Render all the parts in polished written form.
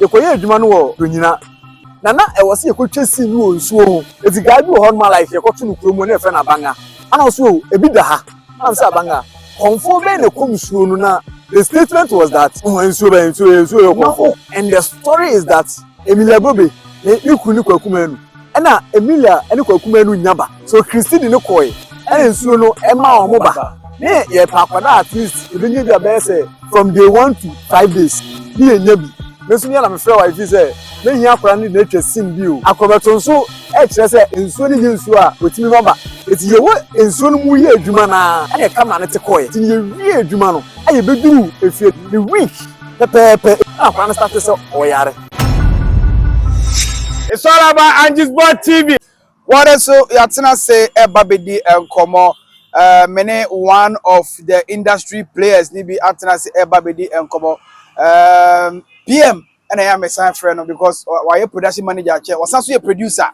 yekoye adwuma no wo donyina na e wo se yekotwa si no nsuo ho eti guy bi wo ho ma like yekoto no kuromo na e fe na banga ana so ebi da ha am say banga confirm be na kom nsuo no na the statement was that nsuo and the story is that Emilia Bobe iku ni kwakumanu na Emilia eni kwakumanu nyaba so Christine ni koy and nsuo no e ma omo ba ne ye pakwada at least ebenye bia be say from day 1 to 5 days bi enya bi mesu ni na me frɛ wife say me hia akora ni na atwa sim bi o akobeto nso e kire say nsuo ni nsuo a otimi baba eti ye wo nsuo no mu ye adwuma na e kam na te koy ti ye wi adwuma no aye beduru efie the week pepepe akora na start say oyare. It's all about Angie's Board TV. What is so Yatina say Ebabedi and Komo many one of the industry players nibi Yatina say Ebabedi and Komo PM and I am a sign friend because why a production manager was also a producer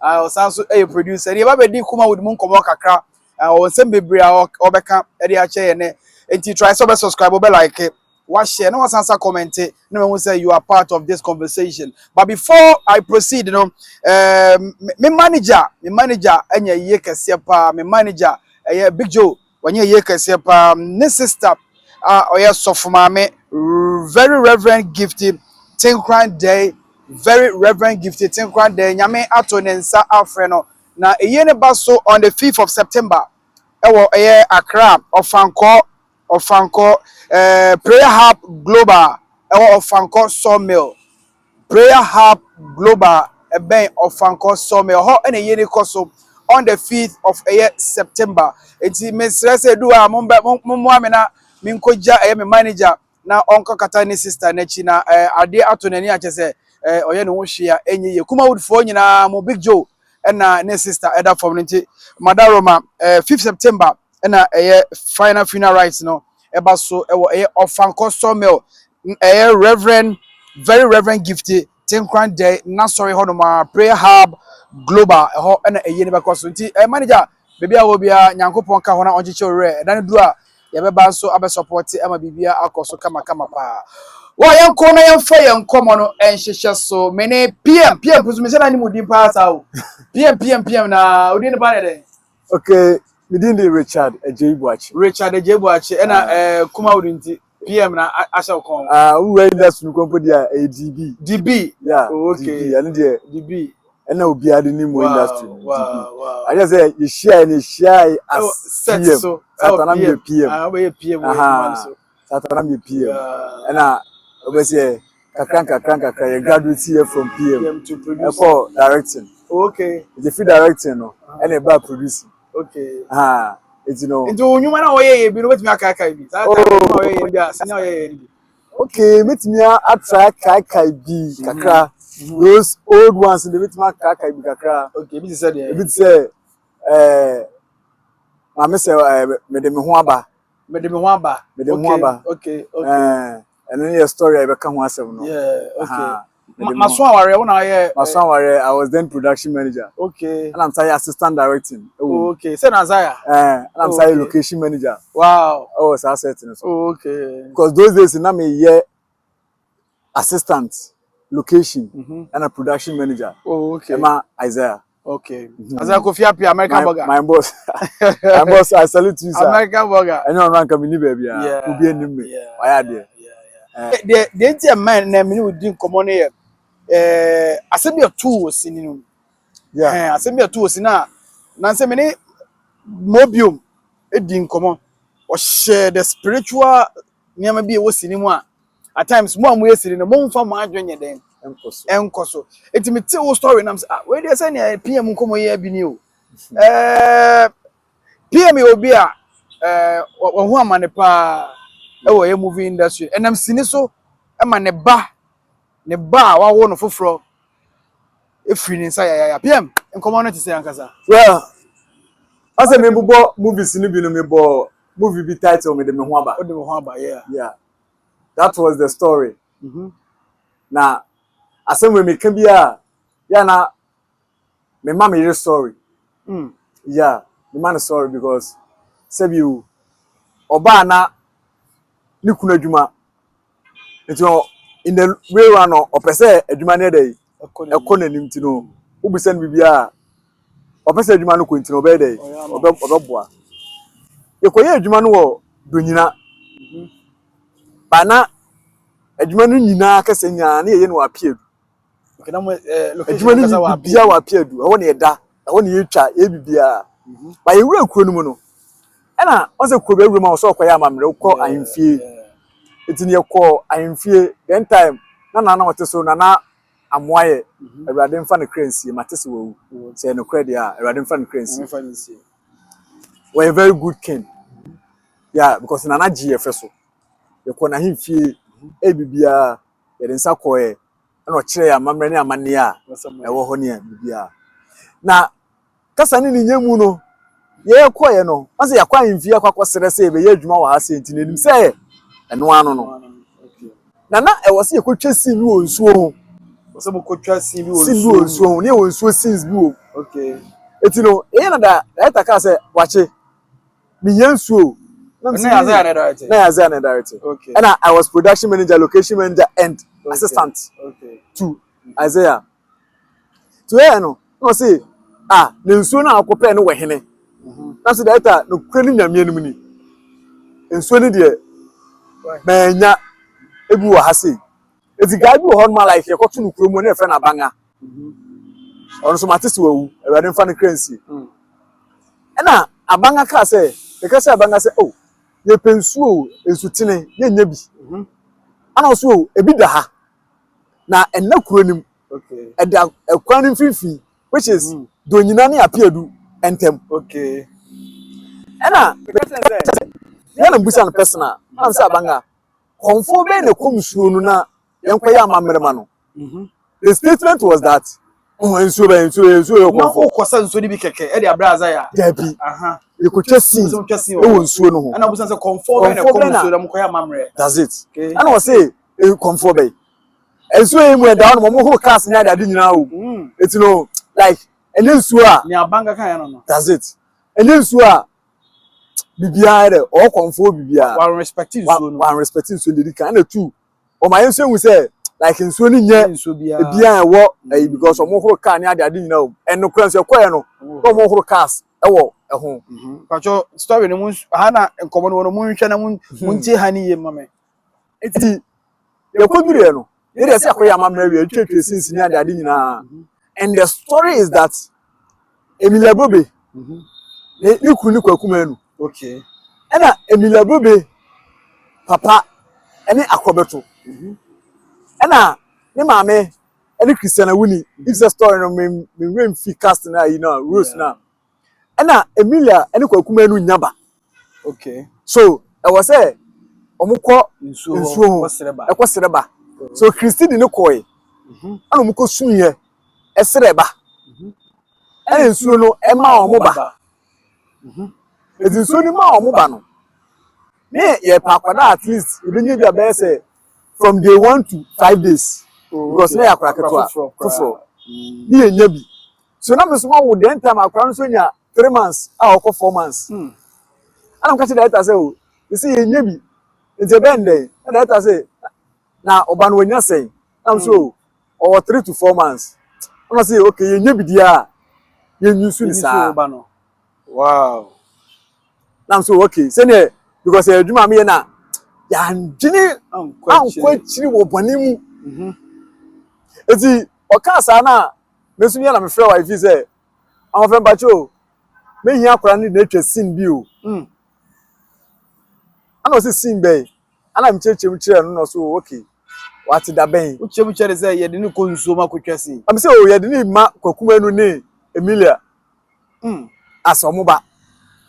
was also a producer Ebabedi kuma with mun komo kakra or some baby or beka area chair and try so subscribe like it. What share? No one answer comment. No one will say you are part of this conversation. But before I proceed, you know, my manager, and your ye kasiapa, my manager, Big Joe, when you ye kasiapa, ne sister, or yes, so for my very reverend gifted, 10 grand day, very reverend gifted, 10 grand day, Yame Atonensa Alfreno. Now, a year basso on the 5th of September, Accra of Franco. Prayer Hub Global of Franco Sawmill. Prayer Hub Global of Franco Sawmill. How any year so on the 5th of September. It's Miss Rese Dua Mumwamina Minkoja my manager na Uncle Katani sister Nechina Ade Atonani Achese Oyeno Wushia Enye Kuma would phone na mo Big Joe and ne sister Eda Forminity Madaroma 5th September and final funeral rites no. Eba so of Franco Sawmill Reverend very reverend gifted 10 grand day na sorry honoma Prayer Hub Global ho na yeni ba koso nti manager baby a wo bia nyankopon ka ho na onjeche ore dan du a ye beba so abe support ama bibia akoso kama pa wa yanko na yemfa yankomo no enhyehyɛ so mene PM pusu me se na ni mudi pa sa o PM na odi ne ba ne de Okay, we didn't Richard Ejaibuachi. Richard Ejaibuachi na kuma udinti PM na asha kon. Who read that to company DB. DB. Yeah. Oh, okay. DB. And the DB. And now be adding him more industry. Wow. I just say you share as set PM. so. Satanam PM. We PM so. Satanam PM. And obviously kakran you graduate here from PM to produce. For directing. Okay. The free directing no. And about producing. Okay. It's Into nyuma na oye bi no betimi aka bi. Oye bi asina oye. Okay, meet me at try kai bi kakra. Those old ones they meet me kai bi kakra. Okay, bi say there. Bi say I say me de me ho aba. Okay. And then your story I become one seven no. Yeah, okay. Maswaware wona aye Maswaware I was then production manager. Okay. And I'm saying assistant directing. Okay. Say Nazaya. And I'm saying location manager. Wow. Oh, it's asset. Okay. Because those days in me year assistant location and a production manager. Oh, okay. Emma Isaiah. Okay. Isaiah Kofi Apia American Burger. My boss. My boss, I salute you, sir. American Burger. I know rank me baby. Yeah. Who be in me? Why there? The man na me would din komo na asemi otu osini no. Yeah. Asemi otu osina na nse me ne mobium edin komo o share the spiritual nyama bi e wosini mu a at times mo amu esiri no mo mfa mo adwenye den enkoso etimi te wo story na we dey say na PM komo ye bi ni o PM obi a wo hu amane pa ewo ye movie industry enam sini so ema ne ba wa wo no foforo efiri ni nsa ya PM nkomo no te say ankasa. Well, as me bubo movies ni bi no me bo movie bi title me de me ho aba. O de me ho aba, yeah. That was the story. Na asem we me kan bia ya na me mama your story. Yeah, the man is sorry because say you oba na ni kuna adwuma. Nti in the way run or per se adwuma ne dey economy ti no wo bi se no bibia o per se adwuma no ko ti no be dey oboboa yekoye adwuma no wo donyina bana adwuma no nyina kase nya na ye no apiedu okay na adwuma no bibia wa apiedu ho ne eda ho ne yetwa e bibia ba ye wura kuro no mu no na on se kuro be wura ma so koya amamre ko ahemfie etini ekọ ahemfie den time na wote so na amoaye Awurade mfa ne kransie matese wawu say no credit a Awurade mfa ne kransie we a very good king yeah because na GF so ekọ na ahemfie e bibia ye den sa koye na o kire ya amamre ne amane a ewo ho ne bibia na kasa ne nyemu no ye koye no ase yakwa ahemfie akwakosere say be ye adwuma wa ha senti nenim say eno ano no nana e wose ye kotwa sin wo nsuo ho wose mo kotwa sin bi wo nsuo ho ne wo nsuo sins bi wo okay eti no e na da eta ka say wache mi yensuo na yaza na director okay and I was production manager location manager and assistant to Isaiah to no say ne nsuo na akopɛ no wɔ hene na so director no kwani nyame anum ni nsuo ni de manya ebi wo ha sei eti guy bi wo hon ma like yekoto no kuromo na efe na banga ono so matisi wawu Awurade mfa ne kransie na abanga ka say the ka say abanga say oh ye pensuo ensutene ye nya bi ana so ebi da ha na enna kuronim okay eda ekwan mfifi which is donyina ne apiedu entem okay na ya na busa no personal am say abanga konfo be ne komsuo no na yenkoya amamrema no the statement was that ensuo yo konfo ko sa nsuo ni bi keke e de abraza ya dabi yekotwa sin e won nsuo no ho ana busa say konfo be ne komsuo na mkoya amamre that's it ana we say konfo be ensuo e mu e da no mo ho cars nya da nyina o it no like ene nsuo a ni abanga kan ya no that's it ene nsuo a bibia re o konfo bibia wa respect nsuo no wa respect nsuo ndi kan na tu o ma yensuo hu say like nsuo ni nye bibia ewo because omo horo car ni ade nyina o eno kran nsuo koye no omo horo cars ewo eho pacho story no mun ha na enkomo no mun hwe na mun tie ha ni ye mame eti ye kodure no ye dey say akoya amamra wi atwetwe sinsi ni ade nyina and the story is that Emilia Bobe ni kuru ni kwakuma enu okay ena Emilia Bobe papa ene akobeto ena ni maame ene Christiana Wuni it's a story no me wem fi cast na you know Rose na ena Emilia ene kwakuma enu nyaba okay so e was say omukọ nsuo ekosreba so Christine ni koy ana omukọ sunye esreba ene nsuo no ema omuba nsuo ni ma omuba no me ye pa kwada at least ebenye bia be say from day 1 to 5 days because na yakura ketwa foforo ni enya bi so na me so ma wo den time akura no so nya 3 months a okọ 4 months ana mka say that say o you see enya bi nte bende that say na oba no nya say am so or 3 to 4 months ana say okay enya bi dia ye nyusu ni sa wow na so okay say ne because adwuma me na ya njini ankwachiri wo bonimu eti okasa na mesu me na me frɛ wa ifi say am frɛ bacho me hia akora ni na atwa sin bi o ana so sin be ana me chechire no so okay what da ben uchebichere say ye de ni ko nsuo ma kotwa sin am say o ye de ni ma kwakuma enu ni Emilia asomuba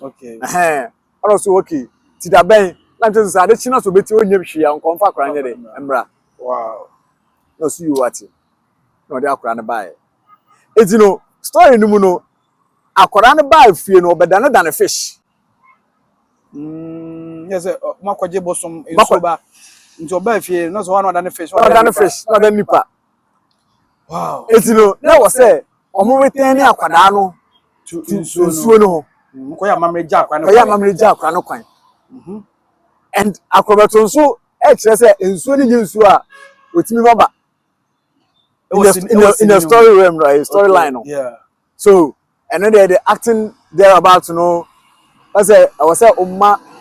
okay ana so okay ti da ben na nte so ade china so beti onye hwe ya nkonfa akora nye de emra wow no so you what no de akora ne bae eti no story no mu no akora ne bae fie no obeda ne fish yes makwaje bosom enso ba nti oba fie no so one ne fish no da nipa wow eti no na wo say omo return ni akwada no nsuo no ko ya mamre ja akwa no kwan and akrobato nso e kire say nsuo ni nsuo a otimi baba in the story realm, right? Storyline. Okay. Yeah. So, and then the acting there about, you know, I was say,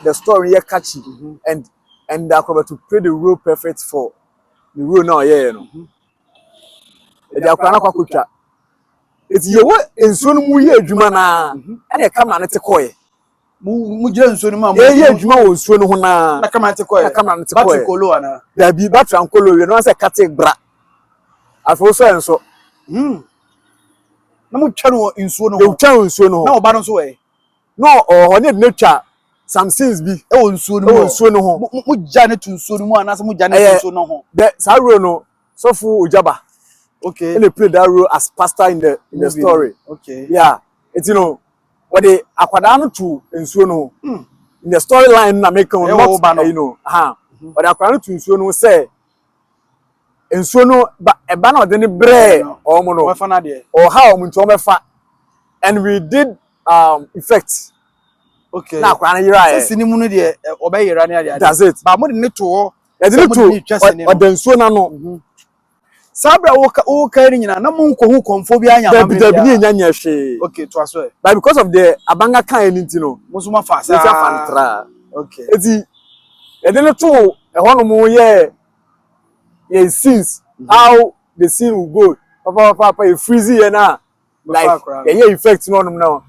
the story here catchy, and they're about to play the role perfect for the role now, yeah, you know. They are going to cook. It's your way in soon we hear Jumana, and they come and take away. Mujen so ni ma. Yeah, Juma was soon who na come and take away. Come and take Back away. to Kolo ana. There be back to Uncle, you know, as a cat bra. I've also and so. Na mu twaro nsuo no You ho. tell so no. Na oba no so we. No, or need nature. Some scenes be. E wo nsuo no ho. Nsuo no ho. Mu gya ne tu nsuo no mu ana se mu gya ne tu nsuo no ho. The Saru no, so for Ujaba. Okay. And they play that role as pastor in the story. Okay. Yeah. It's, you know, what they akwadano to nsuo no. In the storyline na make on not, you know, but akwadano to nsuo no say nsuo no eba na odeni bre o mo no. Wa fa na de. Or how omuntu o mefa. And we did effects. Okay. Na akwadano yira e. Sinimu no de obeyira na de. That's it. Ba mo de ne to ho. E de to o de nsuo na no. Sabra wo ka ni nyina na mo nko hu konfo bi anya ma me. Dabi ni nya nya hwe. Okay, to aso e. But because of the abanga kan anything no. Musuma fa sa. Fantra. Okay. Eti e de to e ho no mo ye scenes how the scene will go. Papa e freeze here na like yeah effect no no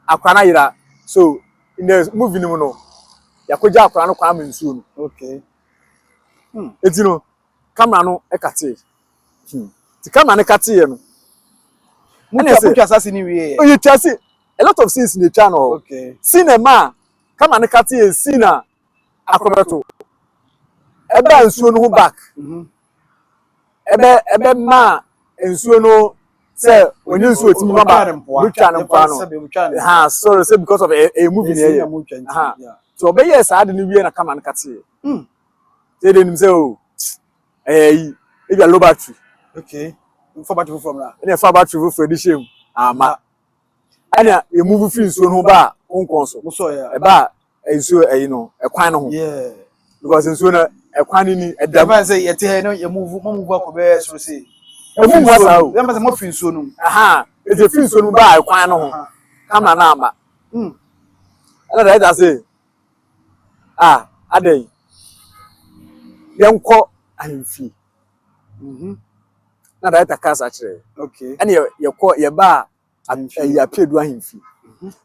akwana yira. So in the movie no yakoja akwana no kwa mensuo no. Okay. Eti no camera no e kate. The camera no kate here no. Mutu assassin ni we. Oh, you just see a lot of scenes in the channel. Okay. Cinema camera no kate here scene na akrobeto. Ebe nsuo no ho back. Ebe ma nsuo no say when you nsuo timi maba butwa no pa no. Sorry say because of a movie here. So be yes ade ni wie na camera no kate here. Say dem say oh if you low battery. Okay. For battery from na. And for battery for the shame. Ama. And you move free nsuo no ba konkon so. So yeah. E ba nsuo you know, e kwan no ho. Yeah. Because nsuo na e kwan ni e da. Dem say yete he no you move akobe so say. E move wasa o. Dem say mo free nsuo no. E je free nsuo no ba e kwan no ho. Kama na ama. And that say adey. Yenko ahemfi. Na that case actually. Okay. And you call your bar and you appear to ahemfi.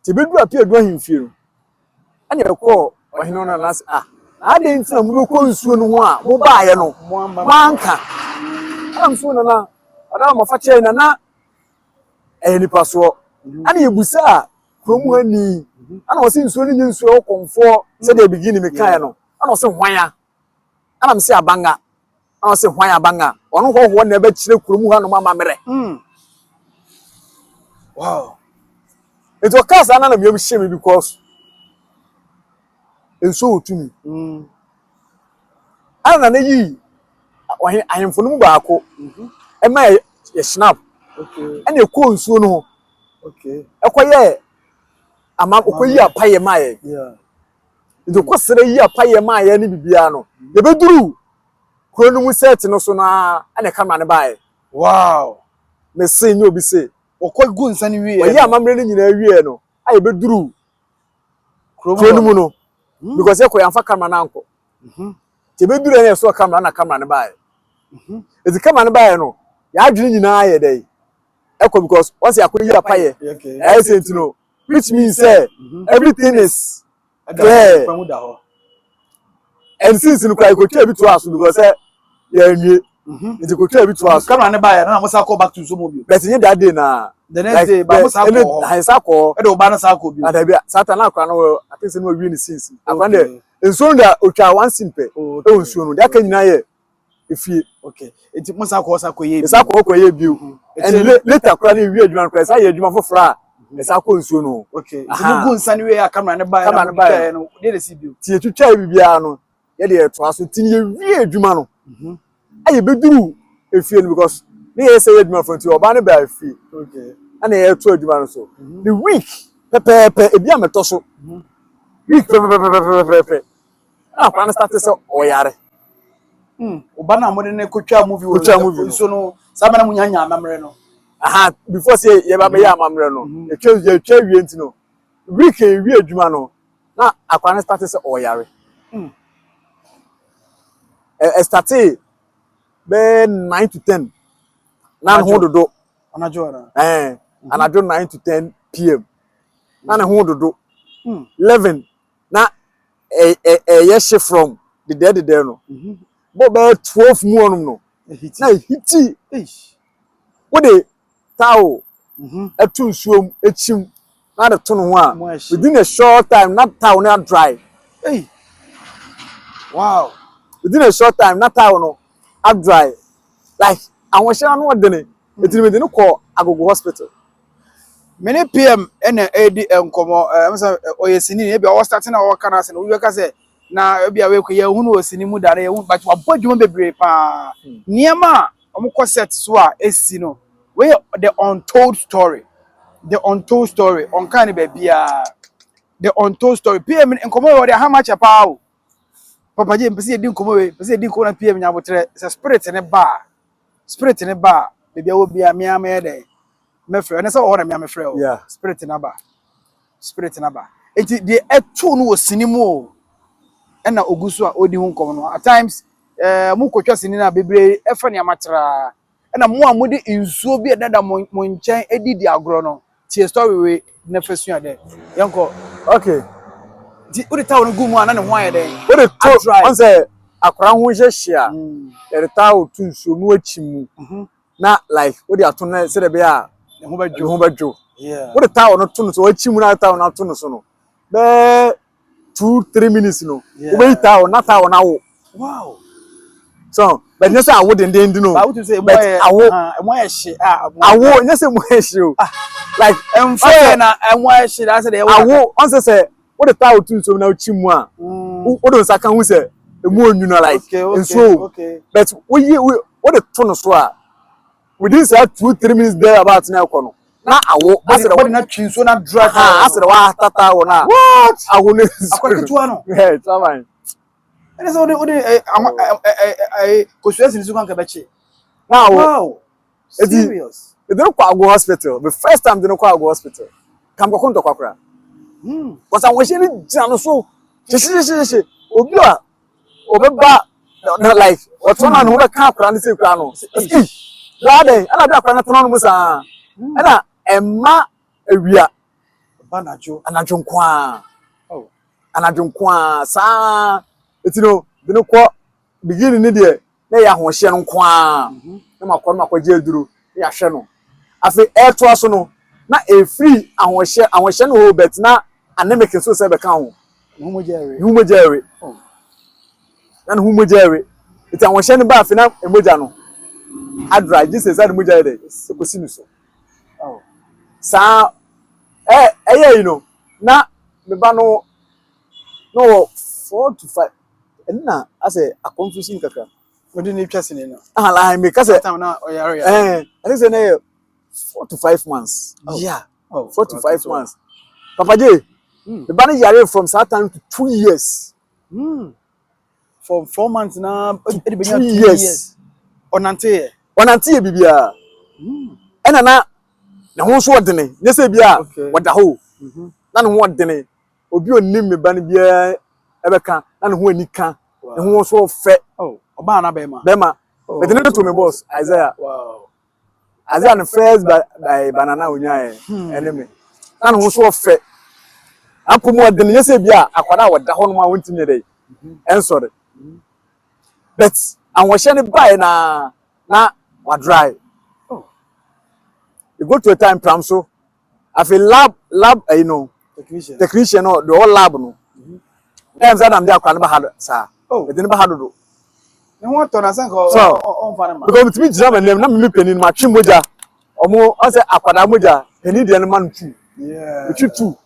Ti be do appear to ahemfi no. And you call or no na last adey ntina mu ko nsuo no ho a mo ba ye no. Manka. Am so na ada mo fa che na nipa so. And you busa kromu ani. And o se nsuo ni nsuo konfo se dey begin me kan no. And o se hwan ana mse abanga ana se hwan abanga ono ho na be kire kuromu ha no mama mere wow it was cast ana na me shame because enso otumi ana na yi ahemfo no mu baako e ma ye snap okay ana ko nsuo no okay e koye ama okoyi apaye ma ye yeah ndo kwasere yi apaye ma ye ni bibia no ye beduru ko no mu set no so na ana camera ne bae wow me say ni obi say okọ nsa ni wie ye amamre ni nyina wie no aye beduru ko no mu no because ye ko yamfa camera na anko te beduru na so camera na camera ne bae ezi camera ne bae no ya adwene nyina aye dai eko because once yakoyi apaye I say you know which means everything is clear. And since you cry, go tell me to us because yeah, it's go tell me to us. Come on, buy na must go back to some of you. But in that day na the next day, but must have go. I sako. I do ban sako bi. And I be Satan akwa no I think say no win since. Akwande enso nda otwa one simple. E onso no. That kan nyina ye. Efie. Okay. It must have go sako ye. Sako ko ye bi. And later kwa na wi adwuma kwa say adwuma foforo a sako nso no. Okay. You go nsan we camera ne buy no. Dey see bi. Tie twitwa bibia no. Ye dey to aso tin ye wi adwuma no. Aye beduru efie no because me say adwuma for ti oba ne ba efie. Okay. And ye to adwuma no so. The week pepepe ebi ameto so. Week pepepe. Ah, plan start say oyare. Obana mo ne kotwa movie wo so no sama na munya nya amamre no aha before say ye ba be ya amamre no ye twa wie ntino week e wie adwuma no na akwa na start say oyare started be 9 to 10 na ho dodo anajo na anajo 9 to 10 pm na ho dodo 11 na ye shift from the day no bo be 12 mu onum no na hiti what the towel etu nsuom echim na de to no ho a within a short time na towel na dry wow within a short time na towel no up dry like awon hye no odene etini me no call agogo hospital many pm ena edi enkomo msa oyesini e bia o starting na o kana se no we ka se na bia we ko ye hu no osini mu dare ye hu but abodwuma bebre pa niema omko set so a esi no we the untold story on kan be bia the untold story pm enkomo we dey how much pa o papa je mpese edi enkomo we mpese edi enkomo na pm nya botre se spirit ne ba be bia wo bia me ama dey mefre ene se wo na me mefre o spirit na ba enti de etu no osinimu o ena ogusu a odi hu nkom no at times mu kotwa sini na bebre efa ne amatra ena mu a mudi insuo bi edada mo nchen edidi agro no tie story we na fasu ade yanko okay di odi tawo no gumu ana ne ho ayede odi to on say akora ho hyehye a e tawo tu nsuo no achimu na like odi ato na se de be a ho badwo odi tawo no to no so achimu na tawo na to no so no be 2-3 minutes no we tawo na tawo na wo wow so but you say awo den no but you say but awo ehye awo you say mo ehye like emfa na ehye that say dey awo on say odi tawo tu nsuo na achimu a odi nsaka hu say emu onwuna like nsuo but we odi to no so a within 2-3 minutes there about na ekono na awo asere na twinso na drag asere wa tata wo na what awo ne akwaketua no it's fine ene so odi kosuasi nisu kan ka beche now wow serious they don't kwa go hospital the first time they don't kwa go hospital kam ko konto kwakura because awon hye ni jina no so hye obi a obeba like otona no be kan akura ni se kwa no Brother, ana bi akwana tono no musa. Ana emma ewia anajo nkwa. Oh. Anajo nkwa sa etino de no kɔ begin ni de na ya hohye no nkwa. Na makɔ no makɔgye aduro ya hwɛ no. Afi airto aso no na free ahohye no ho bet na anemic so se be kan ho. Humojere. Oh. Na humojere. Iti ahohye no ba afi na emoja no. Adra Jesus said muja dey sekosinu so oh sa you know na me ba no 4 to 5 na ase a confusion kaka odi ni twase ni no la me ka say time na oyare I think say na 4 to 5 months yeah 4 to 5 months papa J me ba no yare from that time to 2 years from 4 months na edi be 2 years onante bibia ena na ho so odene nyese bia wada ho na ho odene obi onim me ba ne bia ebeka na ho anika ne ho so fe oba na bema but ne to me boss Isaiah wow Isaiah the first by banana onya enemy na ho so fe akomo odene nyese bia akwada wada ho no ma wonti ne dey ensore but anwohye ne bai na wa dry. Oh. You go to a time pram so I feel lab you know technician no the whole lab no. Times that I'm there kwa na had sir. Oh, e dey ba hadodo. Ne ho to na sanka on fa na ma. Because me jira manem na me penin ma twi moja. Omo on say akwada moja, penin dey na man tu. Yeah. We tu.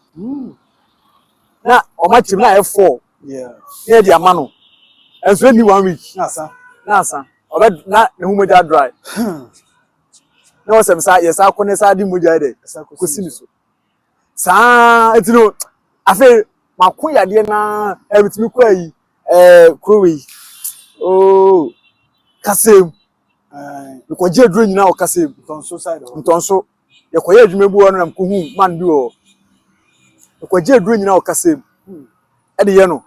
Na o ma tim na F4. Yeah. Yeah dey amano. Enso ni 1 week. Na asa. Obe na ne humoja dry. No sem sa yes akone sa di moja dey. Kosini so. Sa etino afi makon yade na ebitimi kwa yi krowi oh kasem because je dro nyina o kasem ntonso ye koye adwuma bi wono na mkohu man bi o because je dro nyina o kasem e de ye no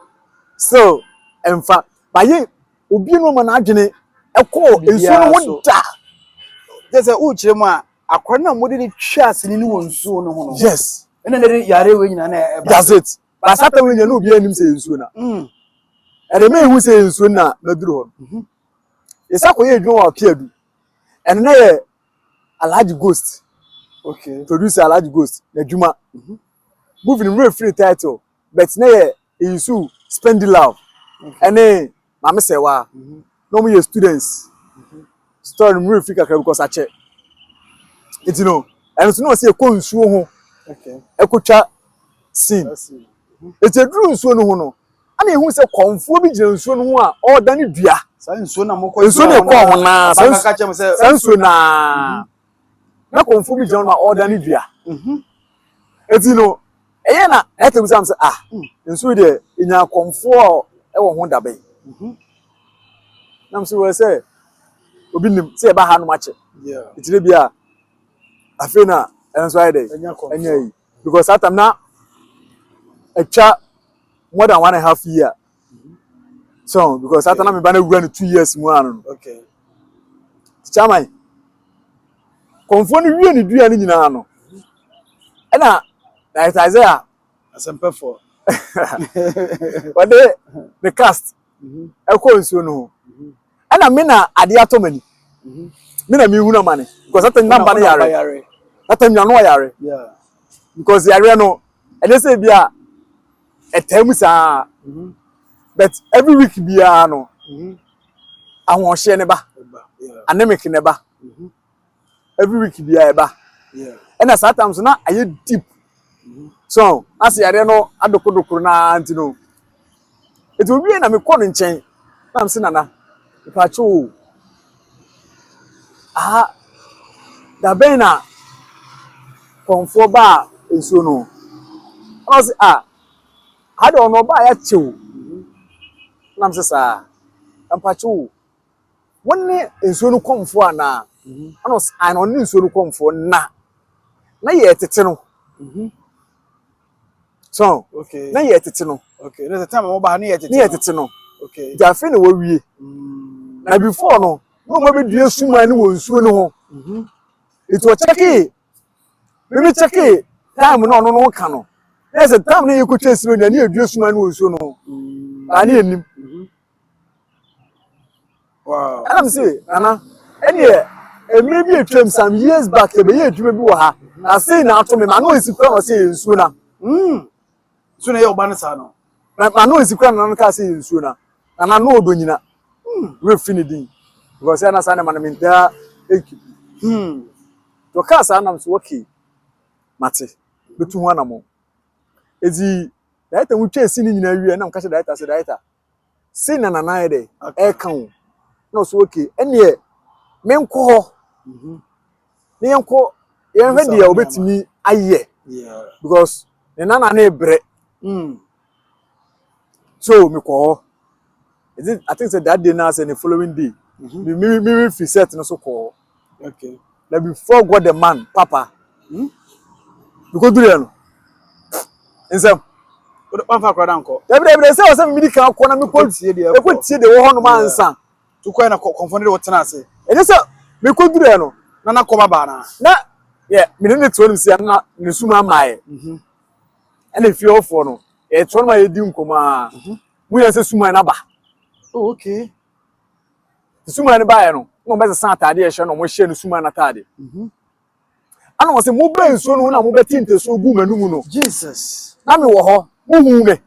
so emfa baye obi no ma na adwene ekọ ensu no wo da There's a uche ma akwana mo de twa asini ni wonsu no ho no. yes ene ne yare we nyina na that's it ba sata we nyina obi anim se ensu na ere me hu se ensu na maduru ho yesa koye adwuma wa piadu ene na ye Alhaji Ghost okay producer Alhaji Ghost na adwuma movie no free title but na ye ensu spend love ene mama sewa no mo ye students story mo free kakra because ache it you know and so no say ko nsuo ho okay ekotwa scene it's a true nsuo no ho no ana ehu se konfo bi gina nsuo no ho a o da ne dua sa nsuo na mokọ nsuo ne ko ho na sa ka chem se nsuo na konfo bi gina na o da ne dua it you know eye na etem sam se nsuo de nya konfo e wo ho da be nam se we say obi nim se ba ha no mache yeah itire bia afena enso ide enya yi because atam na etwa more than 1.5 year so because atam na me ba na wura no 2 years mu anu okay chairman konfo ni wie ni dua ni nyina no na Isaiah asempefo what the cast e ko nsuo no ho ana me na ade atomani me na me hu na mane because atam na ba na yare atam nya no yare yeah because yare no ene say bia etem sa but every week bia no ahon hye ne ba anemic ne ba every week bia e ba yeah ena satam so na aye deep so as yare no adokodokoro na anti no it will be na me kọ no nchen na am se nana ipacho da ben na konfo ba ensuo no I say I don't know ba ya chew na am se sa ampacho wonne ensuo no konfo ana anos I no ensuo no konfo na ye tete no so okay na ye tete no okay there's a time mo ba na ye tete no okay ja fe na wo wie na before no mo be dua suma ni wo nsuo no ho it was checky me checky time no no ka no there's a time na you could chase me na e dua suma ni wo nsuo no ani enim wow and am say ana any maybe a trim some years back e be ye adwuma bi wo ha na say na ato me ma no esi kura no say nsuo na so na ye oba na sa no na no esi kura no ka say nsuo na no odonyina we finidin because na sa na man mentaa eki to ka sa na so okay mate betu ho anamo ezi daita mu twesi ni nyina wie na m ka se daita si na na ye de e kan na so okay ene me nko ho ne nko ye hwe de obetimi aye yeah because ne na na ebre so me ko I think say that day now say the following day me free set no so ko okay na before God the man papa because do no nsem o de pa fa kwada nko every say o say me di kan ko na me ko tie de e ko tie de wo ho no man san to ko na confond de wotena ase e dey say me ko do no na ko baba na yeah me ne to no si na ne suma mai and if you for no e to no ma ye di nkoma mu ya say suma na ba oh okay suma ne ba ye no no be san atade e hye no mo hye no suma na atade ana wo say mo be nsuo no na mo be tinte so gu manum no Jesus na me wo ho mo hu ne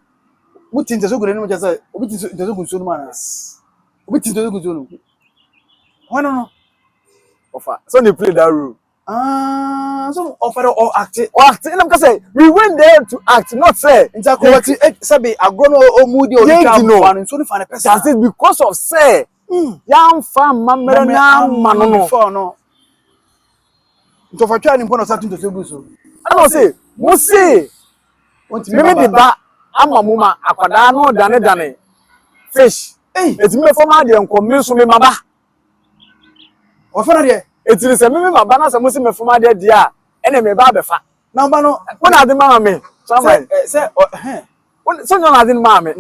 mo tinte so gu ne mo jasa obi tinte so gu nsuo no ma na obi tinte so gu nsuo no no offer so they play that role so offer or act and I'm say we went there to act not say nta ko wati sabe agrono o mudi o ka nsuo no fa ne person that's it because of say yam fam mamere na mano no nto fa twa ni mpo no sa tinte so gu so I don't say mo say me me da ama muma akwada no dane fish eti me fo ma de enko me so me maba o fa na de eti se me maba na se mo se me fo ma de dia ene me ba be fa na ba no wona de mama me se so nyona de mama me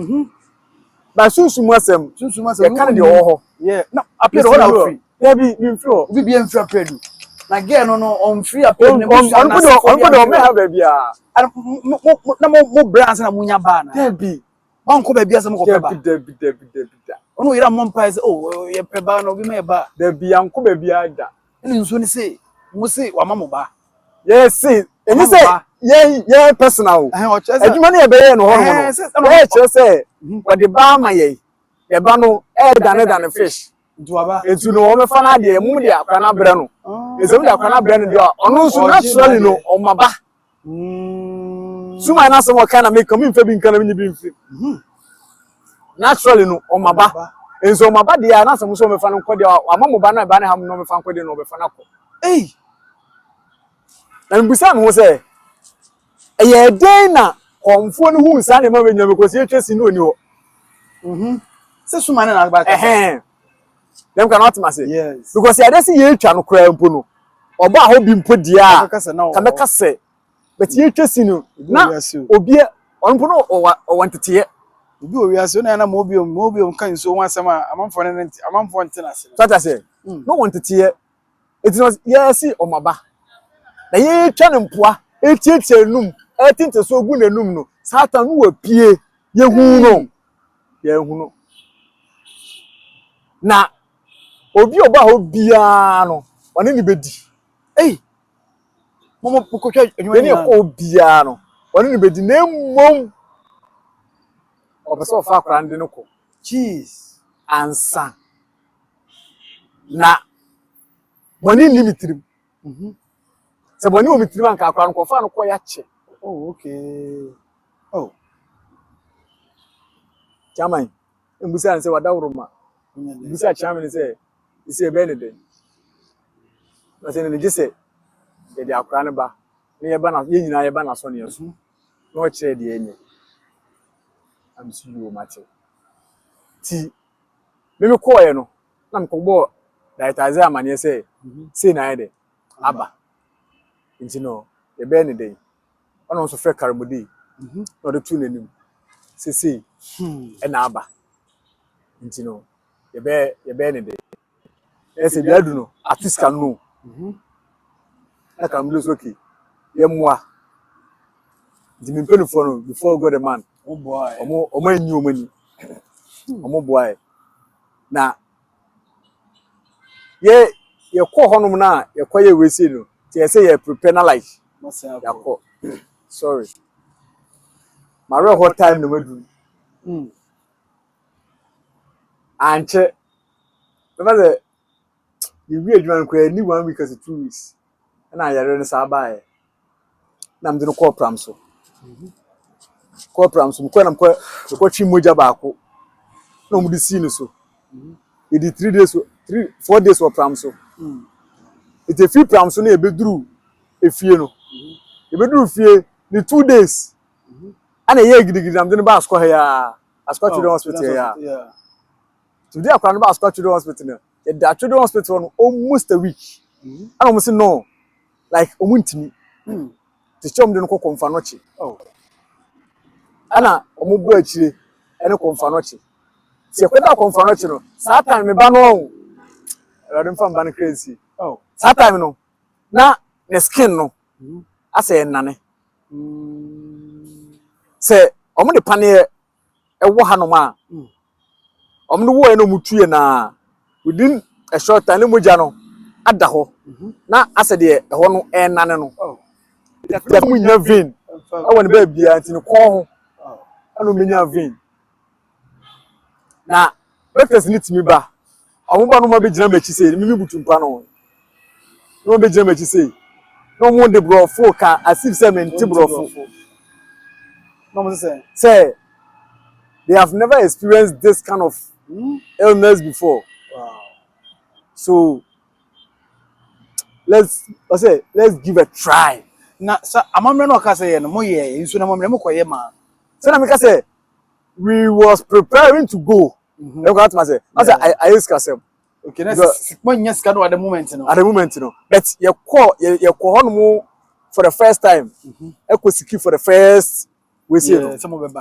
ba sunsumu asem ye kan de wo ho yeah no appear all out free ya bi mi mfiri ho bi en free appear do na girl no on free appear ne on ko me ha ba bia na mo brands na munya ba na ya bi on ko ba bia se mo ko pe ba da ono yira mo mpa se oh ye pe ba no bi me ba da bi an ko ba bia da ene nso ni se mo se wa ma mo ba yes eni se ye personal o che se adwuma na ye be ye no ho no ye che se we de ba ma ye ye ba no e dane fish duaba etu no o me fa na de mu de akwa na bre no ezem de akwa na bre no de ono nso naturally no o maba suma na so mo kana me come in fa bi nkana bi mfi naturally no o maba enso o maba de ya na so mo so me fa no ko de ama mo ba na ba na ham no me fa ko de no be fa na ko na mbusa me ho se eye den na komfo no hu nsa ne ma be nyame ko se etwesi no oni ho se suma na ba ka dem cannot say yes because ya dey see ye twa no kra mpo no oba ho bi mpo dia ka me ka se but ye twesi no na obi onpo no o wantete obi o wiase na mo obi kan so wan asema amanfo ne amanfo nte na se so ta say no wantete it was yes o maba na ye twa ne mpoa etietie num etinte so ogu nanum no satan no wapie ye hu no na obi oba ho bia no one ni bedi momo pokotwa enwa ni ko bia no one ni bedi na mmom obeso fa akra ndi no ko cheese ansa na money limitirim se money o mitirim anka akra no ko fa no ko ya che oh okay chairman embusa nse wadawroma embusa chairman se ise be ne de na se ne gise ye de akra ne ba ne ye ba na ye nyina ye ba na so ne yeso no kire de enye am si you mate ti me ko ye no na me ko bo daitaze amane se se na ye de aba nti no ye be ne de ono so fe karmudi no de tu nanim se e na aba nti no ye be ne de ese biadu no atiska no na kamlo soki ye moa di me penu for no before God the man oh boy omo anyi omani omo boy na ye ko honum na ye ko ye wesi no ti ye say ye prepare na life ya ko sorry my real hot time no madu anche because you we adwan ko ni 1 week as 2 weeks na yare no sa ba e na mde no ko pram so ko pram so ko na ko chi moja ba ko na mu di si no so e di 3 days 4 days for pram so it a free pram so na e beduru efie no e beduru fie ni 2 days ana ye gidigidi am de no ba asko ha ya asko children hospital ya today akwa no ba asko children hospital no e da children hospital no almost a week ana mo say no like omuntimi te chom de no ko konfa no chi ana omubu achire ene konfa no chi se kweda konfa no chi no saa time me ba no radin fam ban crazy saa time no na the skin no ase nane se omo de pane e wo hanom a omo de wo e no mutue na within a short time moja no ada ho na ase de e ho no e nane no ya mu nya vein awon ba bia nti no ko ho anu menya vein na doctors ni timi ba omo ba no ma be gina machi sei mi butu mpa no no be gina machi sei no mo de brofo ka asif se menti brofo no mo say they have never experienced this kind of illness before. Wow. So let's give a try. Na sa amamre no ka say no mo ye nso na amamre mo koye ma. So na me ka say we was preparing to go. e ko atma say I use kasem okay that's when yes can at the moment no but ye ko hono for the first time e ko siki for the first we see no some of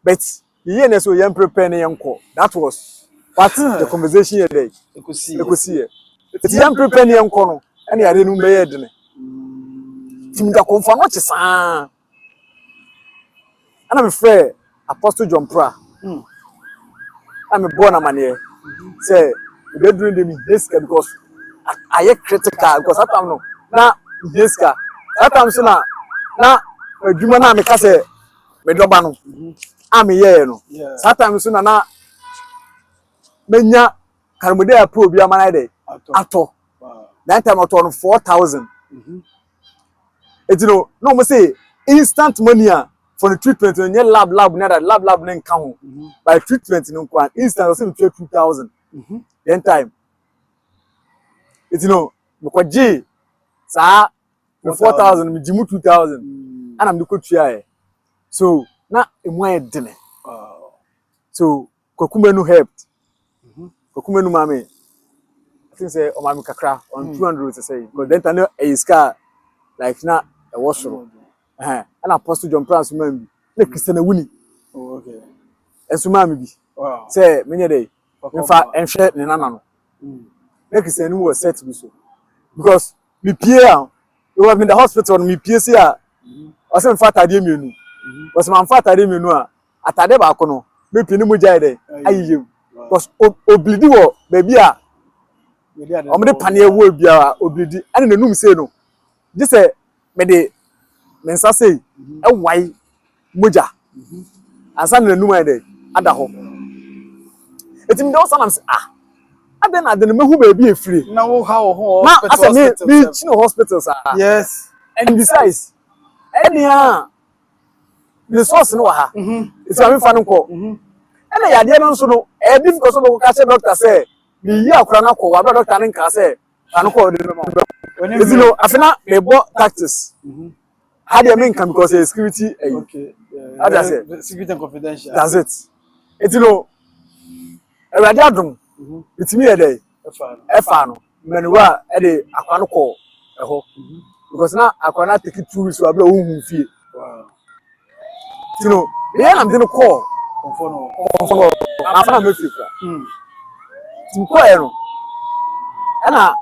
but ye na so ye prepare na yenko that was what the conversation here day e ko see it ye prepare na yenko no ene yare no be ye de ne timda konfa no chisa ana me frɛ Apostle John Pra I'm born a man say they doing them this because I am critical because that time no na this that time so na adwuma na me ka say me doba no am ye no that time so na menya karmode apro bi amana dey ato that time ato no 4,000 you know no mo say instant money for the treatment when you lab na that lab na nka ho by treatment no kwan instant so 2,000 then time you know because G sa 4,000 me jimu 2,000 and I'm the coach here so na emu ayedene so kokuma no helped kokuma no mame I think say o mame kakra on 200 to say because then time e iska like na e wosoro and Apostle John Prince man na Christian wuni okay enso mame bi say menye dey mfa enhwe ne nana no na Christian who was set to be so because me pia we were in the hospital me pia see a o se mfa tade mienu o se mfa tade mienu a atade ba ko no me pia ni mo jai dey ayiyem because oblidi wo baby a o me de pane wo bia oblidi ane nanum say no ji say me de me nsa say e wai moja ansa nanum ay dey ada ho etim de o sanam say aden mehu baby e free na wo how hospital me chino hospitals yes and besides anyhow the source no ha it's am fa nko and ya de no so no e difficult so go catch doctor say me yi akura na ko wa doctor nka say anko de no you know afina me bo practice how do you mean because security okay security and confidential that's it you know e radio adum it's me dey efa no menwa e dey akwa no ko e ho because na akwa na take 2 weeks wa bla wo hu fie you know me am dey no call confono afana me fika tim ko e no na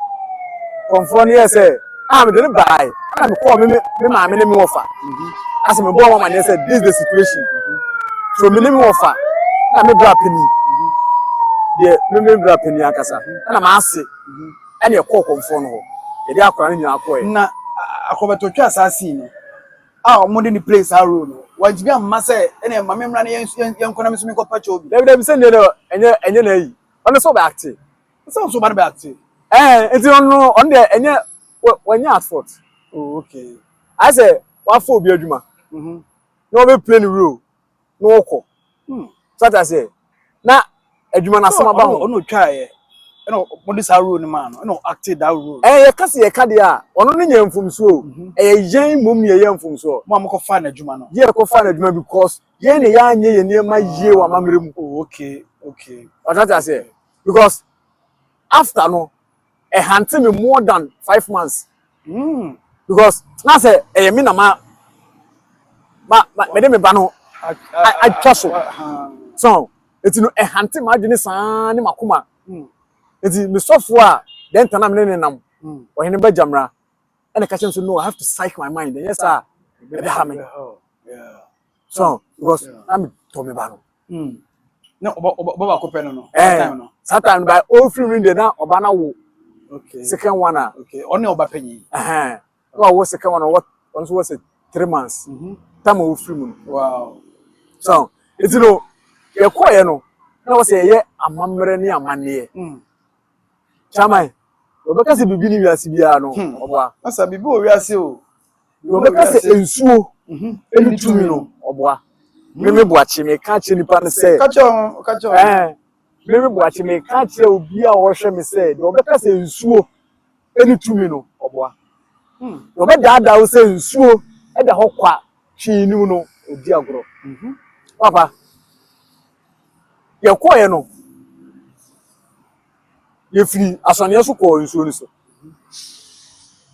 confono ye say me dey buy na me call me ma me ne me offer as me bo mama ne say this is the situation so me ne me offer na me bra penny me bra penny akasa na ma ase ene e call confono ho e dey akwa nya akwa e na akobeto twa asasi no omo de ni place ha road no wajibi amma say ene mama mra na yen kona me so me ko pacha obi dem say ne enye na yi ono so ba active so ba active enti on de enye wanya at fault okay I say wa fo obi adwuma no be play the role no woko so that say na adwuma na sama ba ho ono twa ye eno mo dis ha role ni man no active that role ye kase ye kade a ono ne nyamfumso yen mom ye yamfumso mo am ko fa na adwuma no ye ko fa na adwuma because ye ne ya anye ye ne ma ye wa mamre mu okay what I say because after no hunting me more than 5 months because na say me na ma me de me ba no I trust so it's no hunting ma dwene san ne makoma it's me sofo a then tana me ne nam o hene ba jamra and the question so no I have to psych my mind yes sir so because I'm to me ba no no oba ko peno no time no satan by all free ring na oba na wo okay second one okay only oba penyi no was second one what once was 3 months time wo free mu wow so it's no ye ko ye no na wo say ye amamre ni amane chairman obeka se bibi ni wiase bia no oboa asa bibi o wiase o obeka se ensuo eni tumi no oboa me boachi me ka che nipa ne say ka che me boachi me ka che obi a wo hwe me say do obeka se ensuo eni tumi no oboa obeda wo se ensuo e da ho kwa twi ni no odi agoro papa ye ko ye no ye free asɔneɛ so kɔ nsuo ni so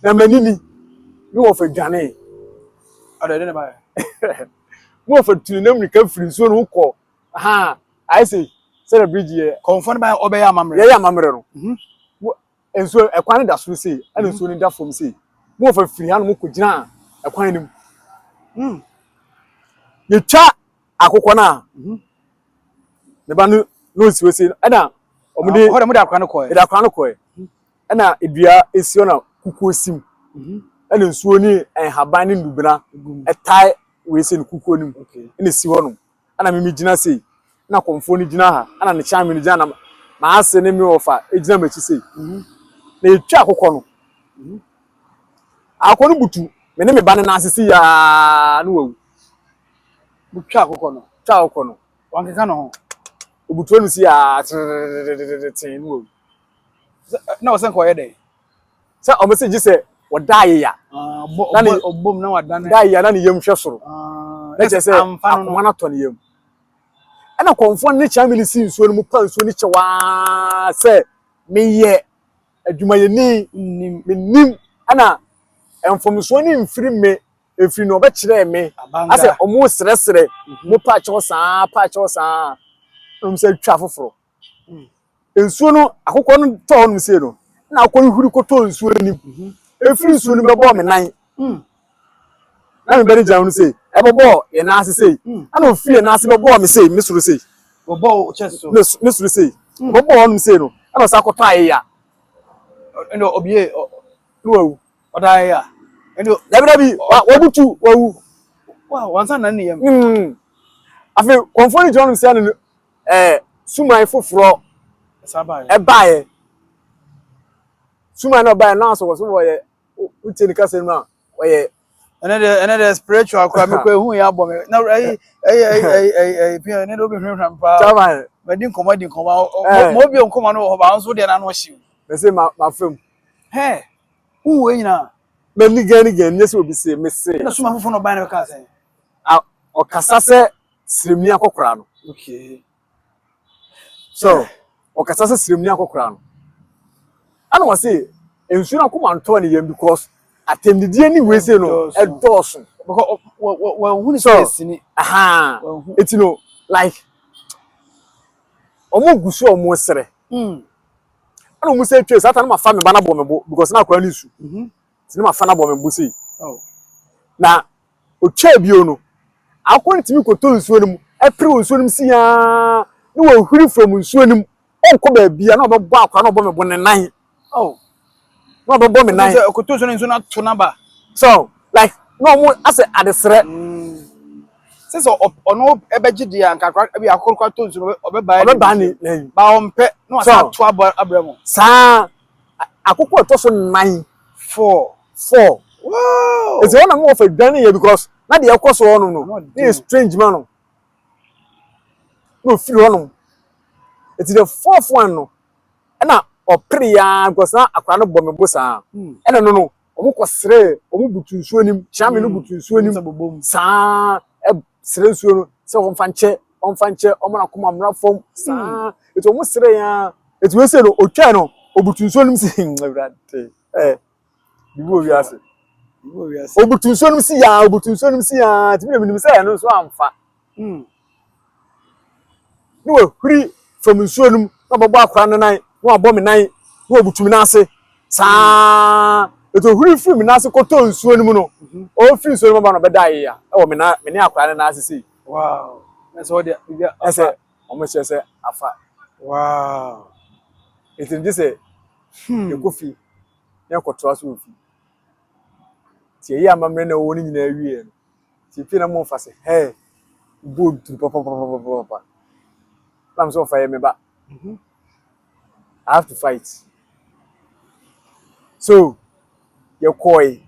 na manini ni wo fa dwane ade ne ba mo fa tunu na mrika free nsuo no kɔ ha I say say bridge ye konfo ba obeya amamre ye ya amamre no nsuo ekwan da so sei ana nsuo ni da fom sei mo fa free ha no mo kɔ gyina ekwan nim ye twa akokɔ na ne ba no nsiwe sei ana omde ho de akwa no kɔ eda akwa no kɔ ana edua esio na kukuo sim ana nsuo ni enhaban ni ndubena etai we sei no kukuo nim ina si hɔ no ana mimi gyina sei na konfo ni gyina ha ana ne kyan mi ni gyina na ma ase ne mi ofa egyina machi sei na etwa akokɔ no akokɔ no butu me ne me ba ne na asisi ya no wawu butwa akokɔ no twa akokɔ no wankeka no ho obutu no si ya tin no wawu na wo sen ko ye dey sɛ ɔmo se gise wɔdae ya obom na wadane dae ya na ne yam hwɛ soro na kyerɛ sɛ amfa no akoma na tɔ ne yam ɛna kɔnfo ne kya mi si nsuo no mu pa nsuo ni kyɛ waa sɛ meyɛ adwumayɛni nim ɛna ɛmfomso ni mfiri me efiri no ɔbɛkyerɛ me asɛ ɔmo srɛsrɛ mo pa kyɛw saa ɔmo sɛ twa foforo nsuo no akokɔ no tɔ no se no na akokɔ no huri kɔtɔ nsuo ni efiri nsuo no bɛbɔ me nan na me bɛre gyan no se ɛbɛbɔ yɛ na ase sei ana ofiri na ase bɛbɔ me sei me soro sei bɔbɔ chest so me soro sei bɛbɔ ɔno sei no ana ɔsa kɔtɔ ayɛ eno obie no wawu ɔda ya eno dabi wabutu wawu wow wansa na ne yam afi konfo ni John se anu suman foforo sabai bae suman no bae na so wo ye uche ni kase no oye ene de spiritual kwa me ko hu ya bɔ me na ai pia ne do be hwehwam pa sabai ma din koma mo bi nkoma no ho ba nso de na no hyi me se ma fam he hu we nyina me ni gani nyese obi se me se na suma fofo no ba na ka se o kasa se siremni akokora no okay so o kasa se siremni akokora no ana wa se ensu na koma nto ne yam because atendidie ni we se no edoso because we hu ni space ni aha eti no like omo gusu omo sere ana omo se twe satan ma fa me ba na bo me bo because na akora ni su ti ma fa na bo me bo sei na o twa bio no akora ntimi koto nsuo no mu epre nsuo no mu si ya no wo huri from nsuo no mu onko ba bia na obebo akora na obo me bo ne nan no obebo me nan koto nsuo na to na ba so like no mo ase adesere so ono ebeji dia nkakra bi akorokwa to nsuo obeba ni ba ompe no asa to abramo sa akokọ to so 9 4 wow it's one of a done here because na dey ekọ so no is strange man no feel one it's the fourth one no na opre ya because na akra no bọ me bo sa na no omo kwosere omo butu nsuo nim chiame no butu nsuo nim sa sere nsuo no se won fa nche omo na koma mra fom sa eto omo sere ya eto we se no otwa no obutu nsuo nim si awrade bibo wi ase obutu nsuo nim si ya ti me nim se ya no so amfa no we huri from nsuo nim na bobo akra no nan no abo me nan no obutu mi na ase sa eto huri free mi na ase koto nsuo nim no o free nsuo nim ba no bedae ya e wo me ne akra na ase si wow that's what they ese o me se afa wow it is say e kofi ne koto so ofi ti eyi amamre na wo ni nyina awie no ti pi na mo fa se hey bold papa I'm so fire me back. I have to fight. So, your koi,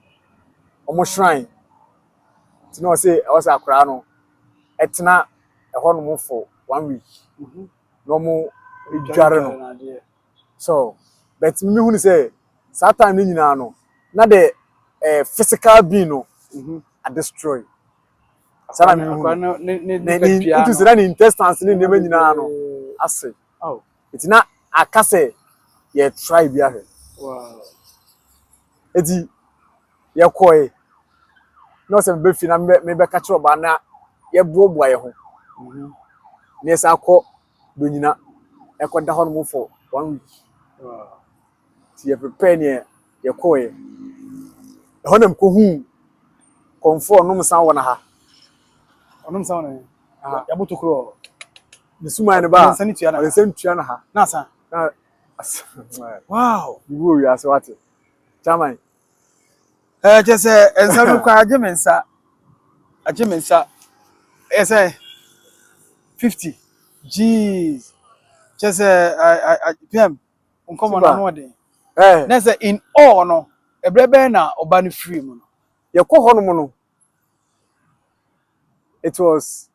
almost shrine. To know, say, I was a crown. It's not a hormone for 1 week. No more, so, but me who say, Satan in no, not the physical being, no, I destroy. Sana it is an intestines in the no. I say, oh, it's not a case. ye try bi ahwe Wow. eti ye koy no se be fi na me be ka kire ba na ye boaboa ye ho ne sa akọ donyina ekoda ho no for 1 week Wow. ti ye prepare ne ye koy ho nam ko hu konfo no msan wona ha Onum sa wona. Ya botokro. ne suma ne ba Nsani tua na. nsani tua na ha Na sa. na Wow. iwo wi ase wate chairman Jese ensa no kwa ajemensa. Ajemensa. Ese 50. Jeez. Just PM unkomo na no de. Na say in all no ebrebe na oba no free mu no. ye ko ho no no it was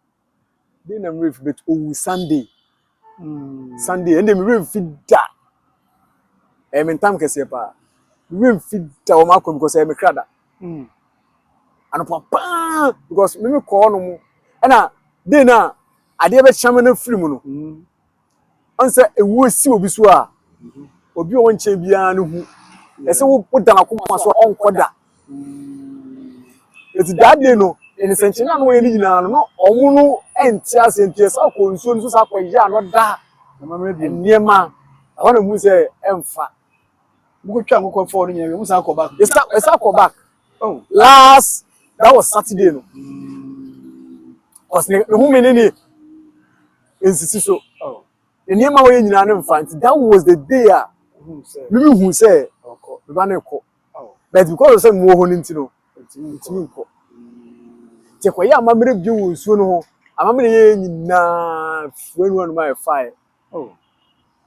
then I'm with but Sunday Sunday and me rem fit da me tam kese pa me rem fit da o makom because me krada and papa because me ko no mu na dey na ade be chama na free mu no on say ewu si obi so a obi o nche bia no hu ese wo da na koma so on koda eti that day no in senche na no ye ni nyina no omu no enti asenti esa ko nsuo no so sa ko ya no da Na mamre bi. niema I mu say emfa Buko twa ngokọ for no nyame musa ko back. esa ko back Oh, last that was Saturday no cause ne hu me ni ensisi so oh. niema wo ye nyina no mfa nti that was the day a Who say? me hu say Oko. me ba na ko Oh. but because of say mo ho ni nti no ntimi nko te ko ya amamre bi wo nsuo no ho amamre ye nyina fuanu anu ma fire Oh.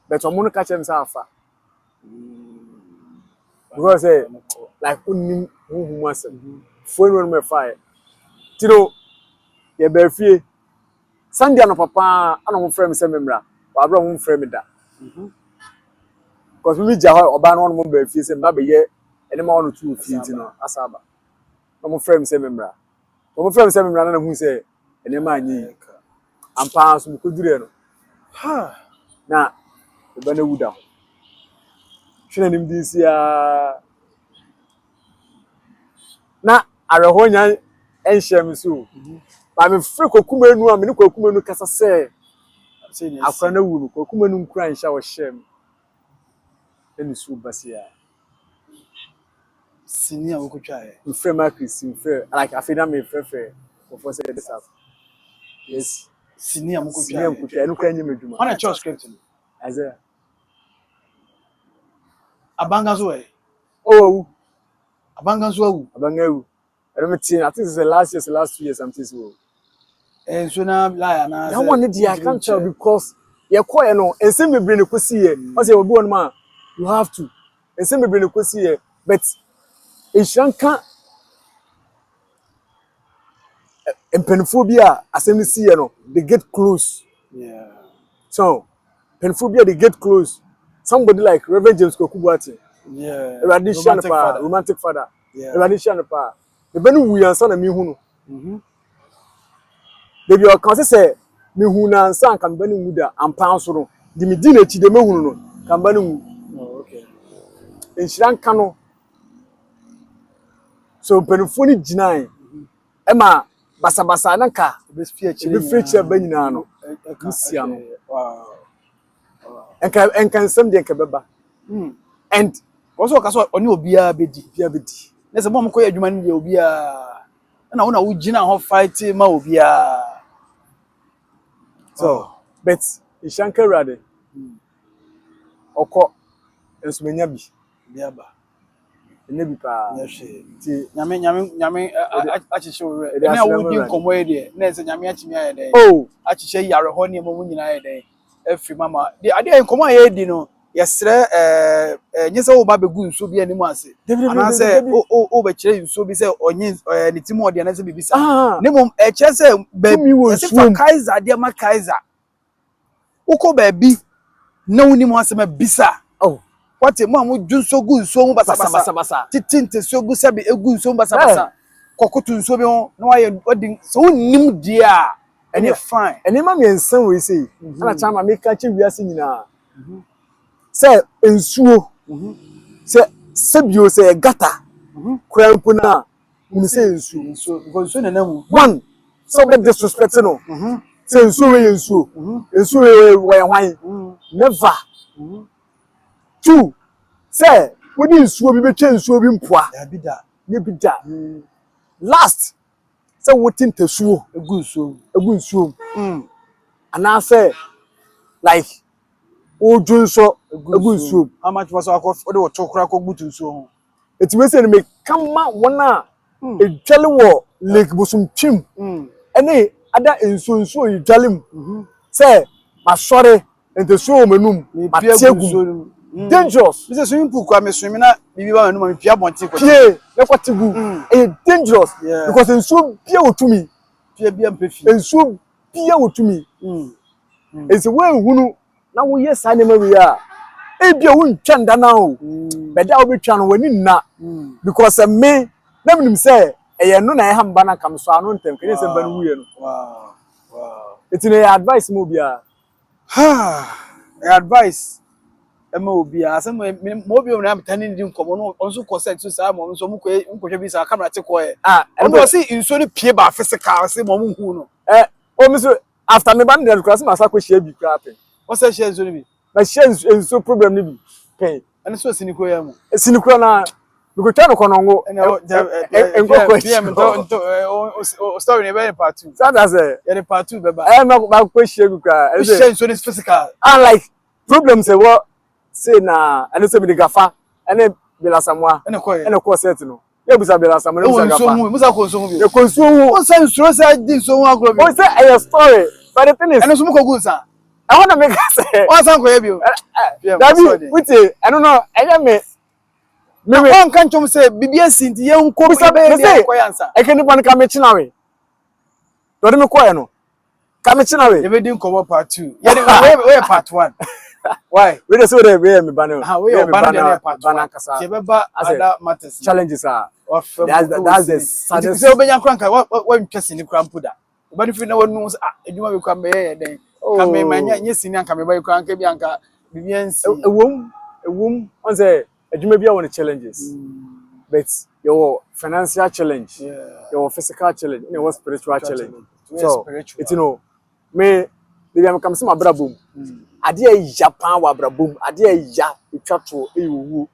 but omo no catch them say afa because say like unim hu asem fuanu anu ma fire tiro ye ba fie Sunday no papa ana mo frame say memra wa bra mo frame da because me ja ho oba no mo ba fie say mba be ye ene ma wono tu fie ti no asaba no mo frame say memra mo frame say memra na hu say ene ma anyi ampa so ko dure no Ha. na ebe na wuda ho hwena nim di sia na areho nya enhyem so ba me free kokumenu a me ne kokumenu kasa se Say ni. akwa na wu no kokumenu nkura nhya wo hyem eni so basia Sini a woko twa e. me free ma Christine free like afina me free for say this up yes Sini a moko sini twa. nkutwa enu kwa nyem adwuma Wana church script no. Isaiah Abanga so e. oh Abanga so awu. abanga wu I think it's the last year, the last 2 years something so So na lie na. that one dey I can't tell because you call no ensem bebre ne kosi here o say obi won ma you have to ensem bebre ne kosi here but ehranka empenfo bi a asem si here no they get close Yeah. so empenfo bi a they get close somebody like Reverend James Kokubuati Yeah. romantic father Yeah. Eradishan pa the benu wu yansa na mi hu no they be o kan say mi hu na ansa kan benu wu da ampan so no di mi di na chi de me hu no kan benu wu Oh, okay. enhyiranka no so penfo ni ginai e ma basabasa na ka Be fear be feature ba nyina no sia no wow. enka nsem de enka beba and Also kaso oni obia bedi. bia bedi Na se bom ko ye adwuma ne obia. Na wona wo gina ho fight ma obia. so but enhyiranka rade okọ ensumenya bi Bia ba. enya bi pa Ya hwe. ti Nyame achiche wo re. Ede Na asem wo di Awurade. nkomo ye de. Na se nyame achimi aye de. oh Achiche yare ho ne mo nyina aye de. Afri mama. De ade nkomo aye di no. Yesre nyese wo ba begu nso bi animu ase. Ana se o be kire nso bi se onye ne timo ode na se bibisa. Ne mom e kire se be se fa Kaiser de ma Kaiser. Uko ba bi na woni mo ase ma bisa. oh Kwate mo amu junso gu nso mu basa. Titinte so gu se be egu nso mu basa. Kokotu nso bi ho na wa ye odi so wonnim dia. Ene fine. ene ma me nsan we sei ana chama me ka che wiase nyina Say ensuo say bio say gata kura mpo na unu say ensuo So because so na mu one so be disrespect no say ensuo we ensuo we hwan never two say wodi ensuo bi betwa ensuo bi mpoa ya bi da ne bi da last say wotin tasuo egu ensuo ana say like ojo so egu ensuo how much was akọ ode wo chokra ko gbutu nsuo ho etime say me kama wona edwale wo lake bosum twim ene ada ensuo edwale say ma sore ente so manum ma tiegu dangerous me say swimming pool kwa me swim na bibi ba manum ma pia bonti ko pie na kwategu dangerous because ensuo pie otumi pia bia mpefi ensuo pie otumi ese we hunu na wo ye sa ne ma wi a ebia wo ntwa nda na o beda wo betwa no wani nna because me na minim say eye no na e hamba na kam so ano ntem kene se mba no wuye no wow etine ya advice mo bia advice ema obi a asem mo obi o na tani ndi nkomo no onso consent so sa mo nso mo hwe bi sa camera te ko e ono si inso ni pie ba physical se mo hu no o mi so after me ban dey class ma sa ko share bi crap o se share inso ni bi na share inso problem ni bi pen ani so sinikro ya mo sinikro na we go try no konongo enko PM to story ne be part 2 so that's it ya part 2 be ba ma ko share bi crap share inso ni physical and like problems say what say na ene say me de gafa ene bela samwa ene ko set no e busa bela samwa ene busa gafa musa ko nso hu bi e ko nso hu o say nso say di nso hu agro bi o say a story but the thing is ene so mo ko gun sa I want to make say o san ko ye bi o Dabi witi I don't know eya me on kan chom say bibia sinti ye nko busa be say ko yansa e keni pan ka me china we do de me ko ye no ka me china we ye be di nko part 2 ye we part 1 why we dey so dey we me banner we your banner part 1 kasa ye be ba other matters challenges are that's the saddest so obenya kranka wa ntwese ni krampo da ba ni fi na wonu edwuma be kwa me ye den ka me manya nye sini anka me ba kranka bi anka bibia nsi ewum on say edwuma bia won challenges but your financial challenge your physical challenge your spiritual challenge so it's you know me they am come see my brabum ade ya pan wa brabum ade ya etwato ewu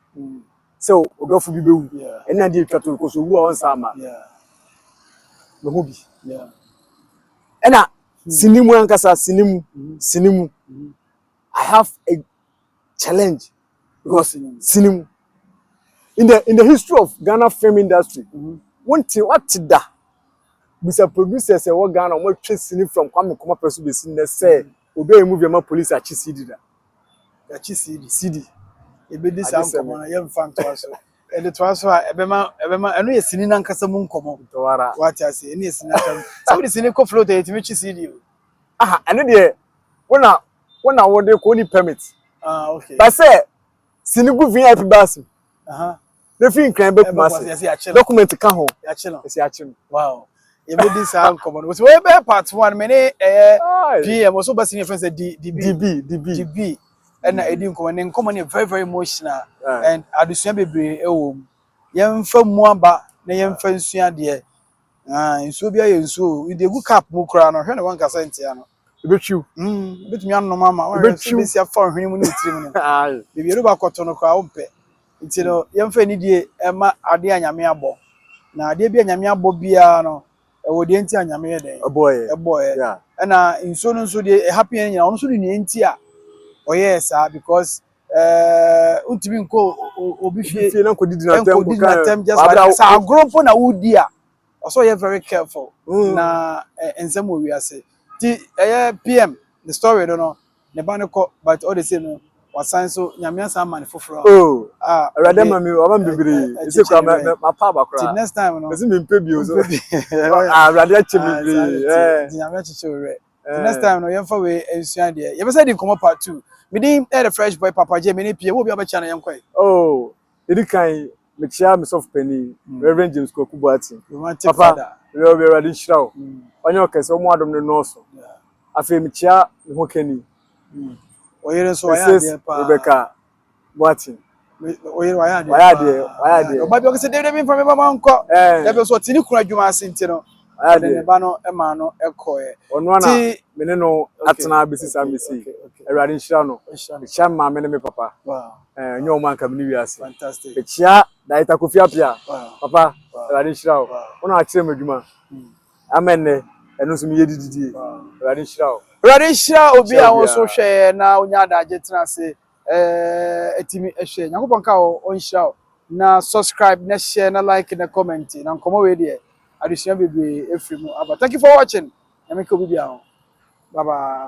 so odofo bi bewu ena ade etwato ko so wu on sama me ho bi ena sinimu ankasa sinimu I have a challenge because sinimu in the history of Ghana film industry what da Mr. Producers say what Ghana what chasing from Kwame Nkrumah person be seen say obi a movie ma police achi CD da achi CD e be dis am komo na ye mfa nto aso e de to aso a ebema eno ye sini na nkasa mu nkomo dowara what I say eno ye sini aka so de sini ko float e timi chi CD eno de wona wo de ko ni permit okay but say sini gu VIP bus they feel can be document ka ho ya chi no esi achi no wow e be dis am komo no so we be part 1 me ne PM so ba senior friends DB and edi nkomo ne nkomo ne very very emotional and adusua bebre ewo yemfa mu aba na yemfa nsua de nsuo bia ye nsuo we dey go cap mu kra no hwe ne 1% ya no ebetwiu betumi anno mama wa be sia fa hwene mu ne tirim no bibie ro ba koto no kwa ompe nti no yemfa ni die ema ade anyame abo na ade bia anyame abo bia no ewo de nti anyame ye den eboy na nsuo no nso de happy nyina ono so de ne nti a oye sa because untimi nko obi fie na kodidi na tem just like sa agro na wudi a also you very careful na ensem owi ase ti PM the story don't know ne ba ne ko but all the same no wasan so nyame asa man foforo already mami o man bibiri ise kwa ma pa ba kra next time no ese me mpebi o so already ache bibiri nyame ache ore next time no yemfa we ensua de ye be say di komo part 2 me din the fresh boy papa je me ne pie wo bi abacha na yenkoi edi kan me chia me soft penny Reverend James Kokubuati papa we be ready shiraw onye okese omo adom ne no so afi me chia me ho kani oyere so ya de pa Rebecca Boating. Oye why Why de. Oba bi o se de mi from me mama nko. Da be so tini kun adwuma asenti no. Why De ne de. ba no e ma no e koye. Ono na me ne no atena besisa mesi. Ewurade nhyira no. Nhyira ma me ne me papa. Wow. Nyo man kam ni wiase. Fantastic. Echia daita Kofi Apia. Wow. Papa, Ewurade nhyira wo. Ono akire madwuma. Amen ne. Eno so me yedididie. Ewurade nhyira wo. Ewurade nhyira obi a won so hwe na onya adaje tena se etimi ehwe. Yakobon ka o nhyira wo. Na subscribe, na share, na like, na comment. Na nkomo we de additional bebre efiri mu aba. Thank you for watching. Yamiko bibia. Bye bye.